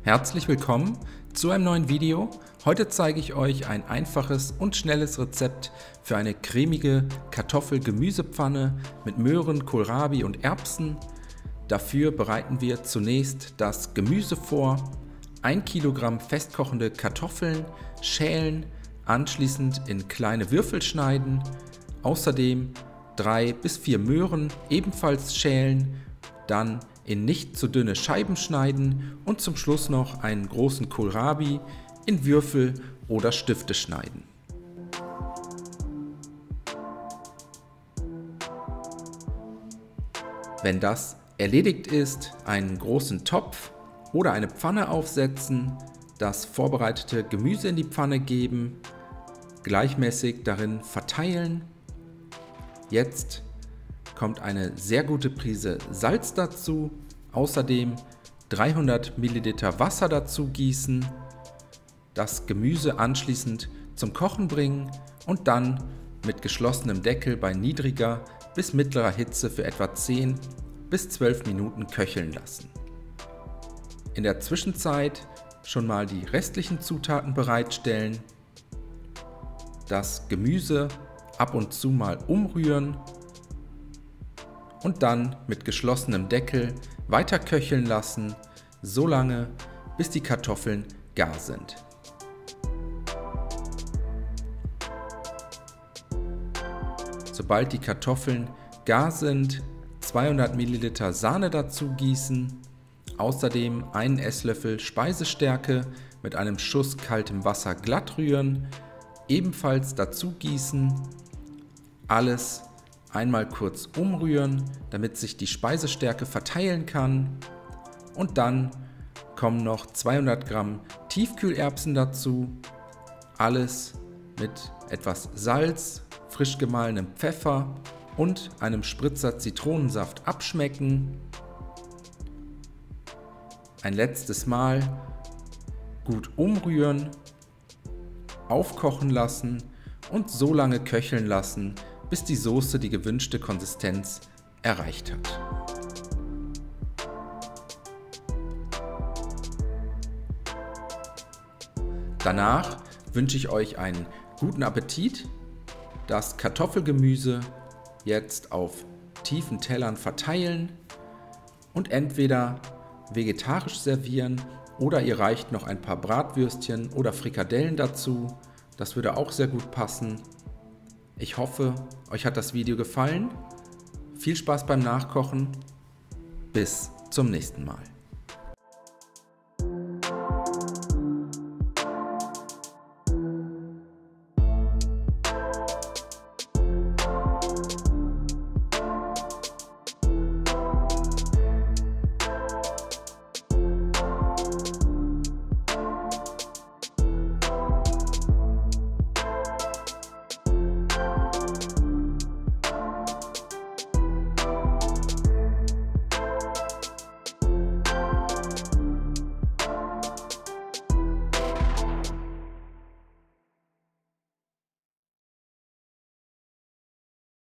Herzlich willkommen zu einem neuen Video. Heute zeige ich euch ein einfaches und schnelles Rezept für eine cremige Kartoffel-Gemüsepfanne mit Möhren, Kohlrabi und Erbsen. Dafür bereiten wir zunächst das Gemüse vor, 1 Kilogramm festkochende Kartoffeln schälen, anschließend in kleine Würfel schneiden, außerdem 3 bis 4 Möhren ebenfalls schälen, dann in nicht zu dünne Scheiben schneiden und zum Schluss noch einen großen Kohlrabi in Würfel oder Stifte schneiden. Wenn das erledigt ist, einen großen Topf oder eine Pfanne aufsetzen, das vorbereitete Gemüse in die Pfanne geben, gleichmäßig darin verteilen. Jetzt kommt eine sehr gute Prise Salz dazu, außerdem 300 Milliliter Wasser dazu gießen, das Gemüse anschließend zum Kochen bringen und dann mit geschlossenem Deckel bei niedriger bis mittlerer Hitze für etwa 10 bis 12 Minuten köcheln lassen. In der Zwischenzeit schon mal die restlichen Zutaten bereitstellen, das Gemüse ab und zu mal umrühren und dann mit geschlossenem Deckel weiter köcheln lassen, so lange, bis die Kartoffeln gar sind. Sobald die Kartoffeln gar sind, 200 Milliliter Sahne dazu gießen, außerdem einen Esslöffel Speisestärke mit einem Schuss kaltem Wasser glatt rühren, ebenfalls dazu gießen, alles einmal kurz umrühren, damit sich die Speisestärke verteilen kann, und dann kommen noch 200 Gramm Tiefkühlerbsen dazu, alles mit etwas Salz, frisch gemahlenem Pfeffer und einem Spritzer Zitronensaft abschmecken. Ein letztes Mal gut umrühren, aufkochen lassen und so lange köcheln lassen, bis die Soße die gewünschte Konsistenz erreicht hat. Danach wünsche ich euch einen guten Appetit. Das Kartoffelgemüse jetzt auf tiefen Tellern verteilen und entweder vegetarisch servieren oder ihr reicht noch ein paar Bratwürstchen oder Frikadellen dazu. Das würde auch sehr gut passen. Ich hoffe, euch hat das Video gefallen. Viel Spaß beim Nachkochen. Bis zum nächsten Mal.